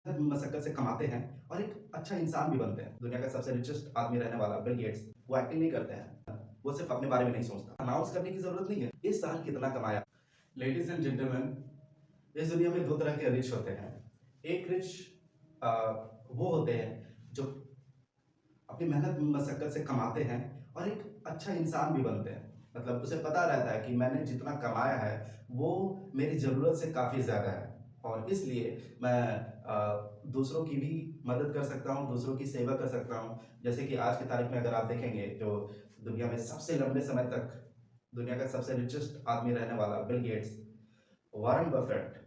मशक्कत से कमाते हैं और एक अच्छा इंसान भी बनते हैं। दुनिया का सबसे रिचेस्ट आदमी रहने वाला बिल गेट्स, वो एक्टिंग नहीं करते हैं। वो सिर्फ अपने बारे में नहीं सोचता। अनाउंस करने की जरूरत नहीं है इस साल कितना कमाया। लेडीज एंड जेंटलमैन, इस दुनिया में दो तरह के रिच होते हैं। एक रिच वो होते हैं जो अपनी मेहनत मशक्कत से कमाते हैं और एक अच्छा इंसान भी बनते हैं। मतलब उसे पता रहता है कि मैंने जितना कमाया है वो मेरी ज़रूरत से काफ़ी ज़्यादा है और इसलिए मैं दूसरों की भी मदद कर सकता हूँ, दूसरों की सेवा कर सकता हूँ। जैसे कि आज की तारीख में अगर आप देखेंगे जो दुनिया में सबसे लंबे समय तक दुनिया का सबसे रिचेस्ट आदमी रहने वाला बिल गेट्स, वॉरेन बफेट,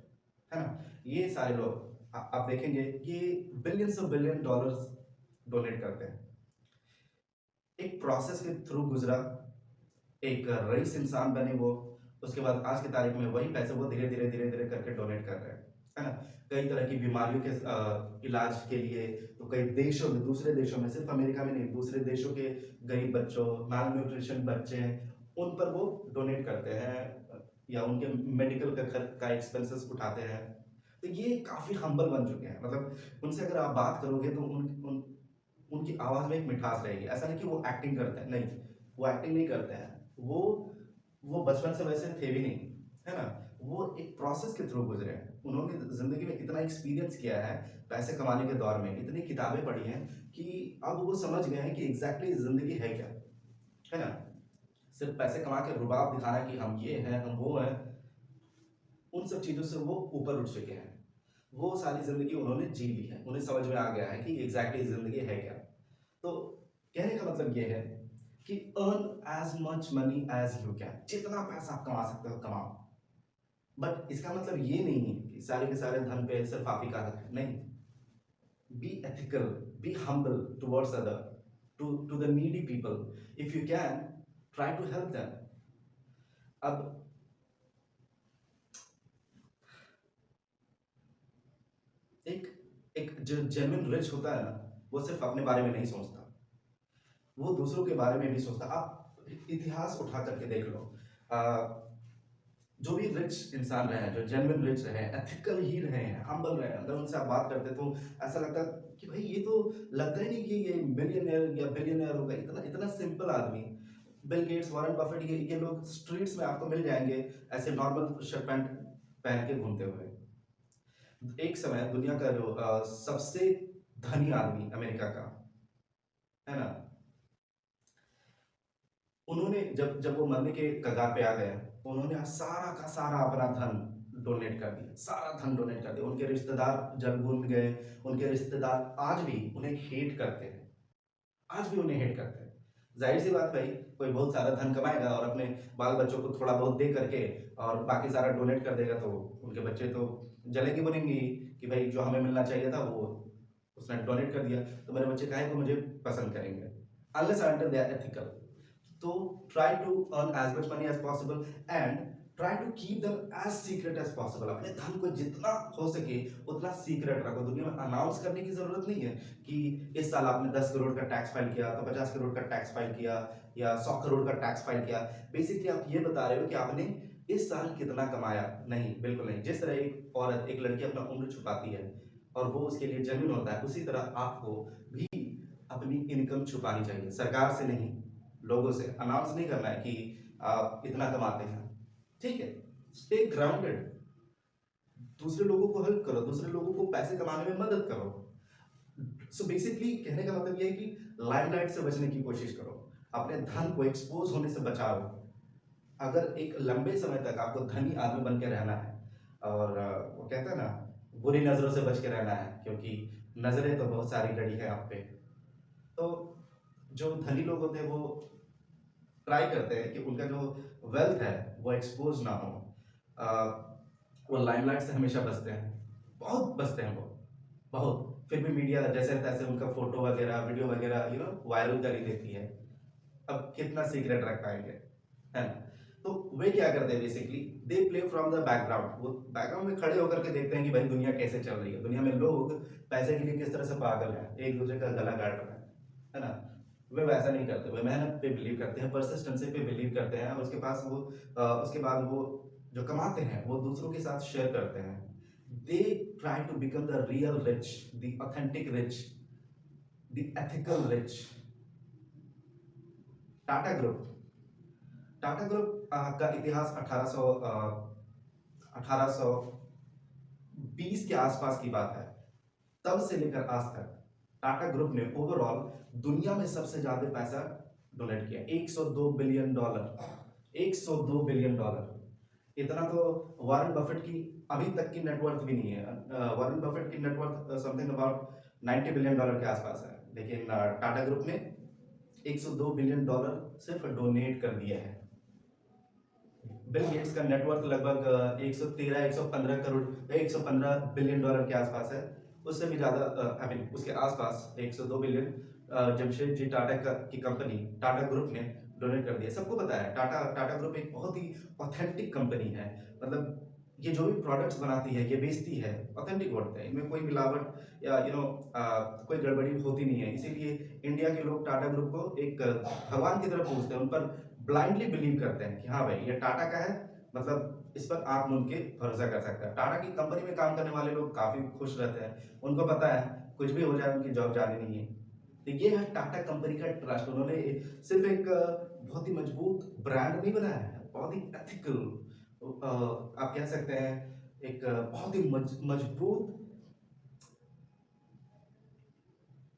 है ना? ये सारे लोग आप देखेंगे कि billions of billion dollars donate करते हैं। एक प्रोसेस के थ्रू गुजरा, एक रईस इंसान बने वो, उसके बाद आज की तारीख में वही पैसे वो धीरे-धीरे करके डोनेट कर रहे हैं, है ना? कई तरह की बीमारियों के इलाज के लिए तो कई देशों में, दूसरे देशों में, सिर्फ अमेरिका में नहीं, दूसरे देशों के गरीब बच्चों, माल न्यूट्रिशन बच्चे हैं, उन पर वो डोनेट करते हैं या उनके मेडिकल का खर्च का एक्सपेंसेस उठाते हैं। तो ये काफ़ी हम्बल बन चुके हैं। मतलब उनसे अगर आप बात करोगे तो उन उन उनकी आवाज़ में एक मिठास रहेगी। ऐसा नहीं कि वो एक्टिंग करते हैं, नहीं, वो एक्टिंग नहीं करते हैं। वो वो बचपन से वैसे थे भी नहीं, है ना? वो एक प्रोसेस के थ्रू गुज़रे हैं। उन्होंने ज़िंदगी में इतना एक्सपीरियंस किया है, पैसे कमाने के दौर में, इतनी किताबें पढ़ी हैं कि अब वो समझ गए हैं कि एग्ज़ैक्टली ज़िंदगी है क्या, है ना? सिर्फ़ पैसे कमा के रुबाब दिखाना कि हम ये हैं, हम वो हैं, उन सब चीज़ों से वो ऊपर उठ चुके हैं। वो सारी ज़िंदगी उन्होंने जी ली है। उन्हें समझ में आ गया है कि एग्ज़ैक्टली ज़िंदगी है क्या। तो कहने का मतलब ये है कि earn as much money as you can. जितना पैसा आप कमा सकते हो कमाओ। बट इसका मतलब ये नहीं है कि सारे के सारे धन पे सिर्फ आप ही का हक है। नहीं, be ethical, be humble towards other, to the needy people. If you can, try to help them. अब एक एक जो जेन्युइन रिच होता है ना, वो सिर्फ अपने बारे में नहीं सोचता, वो दूसरों के बारे में भी सोचता। आप इतिहास उठा करके देख लो। जो भी रिच इंसान रहे हैं, जो जेन्युइन रिच रहे हैं, एथिकल ही रहे हैं, हम्बल रहे हैं, अगर उनसे आप बात करते तो ऐसा लगता कि भाई ये तो लगता ही नहीं कि ये मिलियनेयर या बिलियनेयर होगा। इतना इतना सिंपल आदमी। बिल गेट्स, वॉरेन बफेट, ये लोग स्ट्रीट्स में आपको मिल जाएंगे ऐसे नॉर्मल शर्ट पैंट पहन के घूमते हुए। एक समय दुनिया का जो सबसे धनी आदमी अमेरिका का, है ना, उन्होंने जब जब वो मरने के कगार पे आ गए, उन्होंने सारा का सारा अपना धन डोनेट कर दिया, सारा धन डोनेट कर दिया। उनके रिश्तेदार जब भूल गए, उनके रिश्तेदार आज भी उन्हें हेट करते हैं, आज भी उन्हें हेट करते हैं। जाहिर सी बात भाई, कोई बहुत सारा धन कमाएगा और अपने बाल बच्चों को थोड़ा बहुत दे करके और बाकी सारा डोनेट कर देगा तो उनके बच्चे तो जलेंगे बनेंगे ही कि भाई जो हमें मिलना चाहिए था वो उसने डोनेट कर दिया, तो मेरे बच्चे काहे को मुझे पसंद करेंगे। Unless until they are ethical. तो try to earn as much money as possible and try to keep them as secret as possible। अपने धन को जितना हो सके उतना सीक्रेट रखो। दुनिया में अनाउंस करने की जरूरत नहीं है कि इस साल आपने 10 करोड़ का टैक्स फाइल किया तो 50 करोड़ का टैक्स फाइल किया या 100 करोड़ का टैक्स फाइल किया। बेसिकली आप ये बता रहे हो कि आपने इस साल कितना कमाया। नहीं, बिल्कुल नहीं। जिस तरह एक औरत, एक लड़की अपना उम्र छुपाती है और वो उसके लिए जेन्युइन होता है, उसी तरह आपको भी अपनी इनकम छुपानी चाहिए। सरकार से नहीं, लोगों से अनाउंस नहीं करना है कि आप इतना कमाते हैं। ठीक है, स्टे ग्राउंडेड। दूसरे लोगों को हेल्प करो, दूसरे लोगों को पैसे कमाने में मदद करो। सो बेसिकली कहने का मतलब ये है कि लाइमलाइट से बचने की कोशिश करो, अपने धन को एक्सपोज होने से बचाओ। अगर एक लंबे समय तक आपको धनी आदमी बन के रहना है और वो कहते हैं ना, बुरी नजरों से बच के रहना है, क्योंकि नजरें तो बहुत सारी गड़ी है आप पे। तो जो धनी लोग होते हैं वो ट्राई करते हैं कि उनका जो वेल्थ है वो एक्सपोज ना हो। वो लाइमलाइट से हमेशा बचते हैं, बहुत बचते हैं वो, बहुत। फिर भी मीडिया जैसे तैसे उनका फोटो वगैरह, वीडियो वगैरह वायरल कर ही देती है। अब कितना सीक्रेट रख पाएंगे, है ना? तो वे क्या करते हैं, basically they play from the background. वो बैकग्राउंड में खड़े होकर के देखते हैं कि भाई दुनिया कैसे चल रही है, दुनिया में लोग पैसे के लिए किस तरह से पागल हैं, एक दूसरे का गला काट रहे हैं, है ना? वे वैसा नहीं करते, वे मेहनत पे बिलीव करते हैं, परसिस्टेंसी पे बिलीव करते हैं और उसके बाद वो जो कमाते हैं वो दूसरों के साथ शेयर करते हैं। they try to become the real rich, the authentic rich, the ethical rich. Tata group, Tata group का इतिहास 1820 के आसपास की बात है। तब से लेकर आज तक टाटा ग्रुप ने ओवरऑल दुनिया में सबसे ज्यादा पैसा डोनेट किया, 102 बिलियन डॉलर। 102 बिलियन डॉलर, इतना तो वॉरेन बफेट की अभी तक की नेटवर्थ भी नहीं है। वॉरेन बफेट की net worth something about 90 billion dollar के आसपास है, लेकिन टाटा ग्रुप ने 102 बिलियन डॉलर सिर्फ डोनेट कर दिया है। बिल गेट्स का नेटवर्थ लगभग 113 115 करोड़ 115 बिलियन डॉलर के आसपास है। उससे भी ज्यादा आई मीन उसके आसपास 102 बिलियन जमशेदजी टाटा की कंपनी टाटा ग्रुप ने डोनेट कर दिया। सबको पता है टाटा टाटा ग्रुप एक बहुत ही ऑथेंटिक कंपनी है। मतलब ये जो भी प्रोडक्ट्स बनाती है, ये बेचती है, ऑथेंटिक होते हैं, इनमें कोई मिलावट या कोई गड़बड़ी होती नहीं है। इसीलिए इंडिया के लोग टाटा ग्रुप को एक भगवान की तरफ पूजते हैं, उन पर ब्लाइंडली बिलीव करते हैं कि हाँ भाई ये टाटा का है, मतलब इस पर आप उनके भरोसा कर सकते हैं। टाटा की कंपनी में काम करने वाले लोग काफी खुश रहते हैं, उनको पता है कुछ भी हो जाए उनकी जॉब जाने नहीं है। तो ये है टाटा कंपनी का ट्रस्ट। उन्होंने सिर्फ एक बहुत ही मजबूत ब्रांड नहीं बनाया है, बहुत ही एथिकल, आप कह सकते हैं एक बहुत ही मजबूत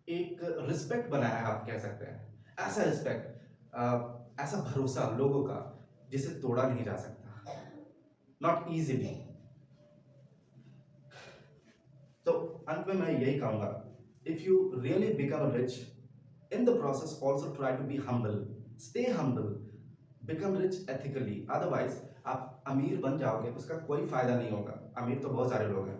एक रिस्पेक्ट बनाया है, आप कह सकते हैं। ऐसा रिस्पेक्ट, ऐसा भरोसा लोगों का जिसे तोड़ा नहीं जा सकता, नॉट इजीली। तो अंत में मैं यही कहूंगा, if you really become rich in the process also try to be humble, stay humble, become rich ethically. Otherwise आप अमीर बन जाओगे, उसका कोई फायदा नहीं होगा। अमीर तो बहुत सारे लोग हैं,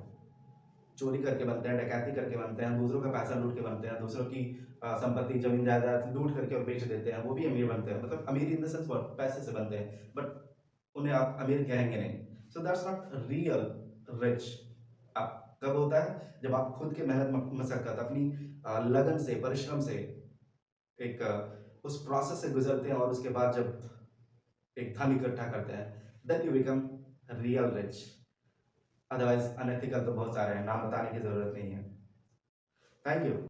चोरी करके बनते हैं, डकैती करके बनते हैं, दूसरों का पैसा लूट के बनते हैं, दूसरों की संपत्ति जमीन जायदाद लूट करके और बेच देते हैं, वो भी अमीर बनते हैं। मतलब अमीर इन द सेंस पैसे से बनते हैं, बट उन्हें आप अमीर कहेंगे नहीं। So that's not real rich. आप कब होता है जब आप खुद के मेहनत मशक्कत अपनी लगन से, परिश्रम से एक उस प्रोसेस से गुजरते हैं, और उसके बाद जब एक धन इकट्ठा करते हैं, then you become real rich. Otherwise unethical तो बहुत सारे हैं, नाम बताने की जरूरत नहीं है। Thank you.